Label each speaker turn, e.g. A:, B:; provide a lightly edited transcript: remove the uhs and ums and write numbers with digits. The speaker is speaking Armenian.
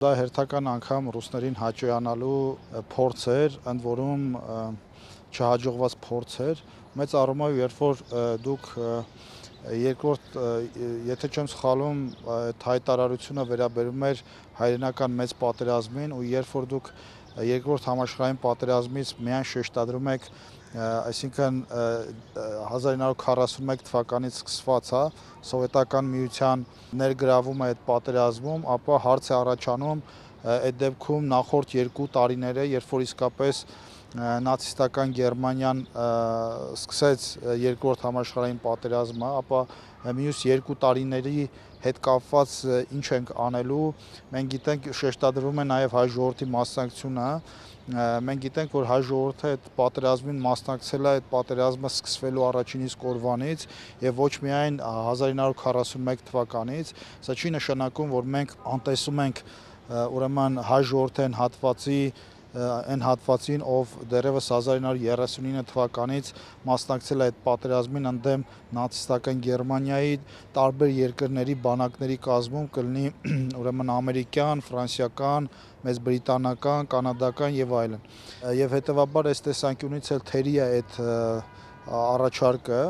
A: Դա հերթական անգամ ռուսներին հաճոյանալու փորձ էր, ընդ որում չհաջողված փորձ էր։ Մեծ առումով, երբ որ դուք երկրորդ, եթե չեմ սխալվում, այդ հայտարարությունը վերաբերում էր հայրենական մեծ պատերազմին, ու երբ որ դուք երկրորդ համաշխարհային պատերազմից միայն շեշտադրում եք, այսինքն 1941 թվականից սկսված սովետական միության ներգրավումը այդ պատերազմում, ապա հարց է առաջանում այդ դեպքում նախորդ 2 տարիները, երբ որ իսկապես նացիստական Գերմանիան սկսեց երկրորդ համաշխարհային պատերազմը, ապա մյուս 2 տարիների հետ կապված ինչ ենք անելու։ Մենք գիտենք, շեշտադրվում է նաև հայ ժողովրդի մասնակցությունը, մենք գիտենք, որ հայ ժողովուրդը այդ պատերազմին մասնակցել է այդ պատերազմը սկսվելու առաջին իսկ օրվանից եւ ոչ միայն 1941 թվականից։ Սա չի նշանակում, որ մենք անտեսում ենք ուրեմն հայ ժողովրդի այն հատվածին, ով դեռևս 1939 թվականից մասնակցել է այդ պատերազմին ընդդեմ նացիստական Գերմանիայի, տարբեր երկրների բանակների կազմում կլինի ուրեմն ամերիկյան, ֆրանսիական, մեծ բրիտանական, կանադական եւ այլն։ Եվ հետեւաբար այս տեսանկյունից էլ թերի է այդ առաջարկը,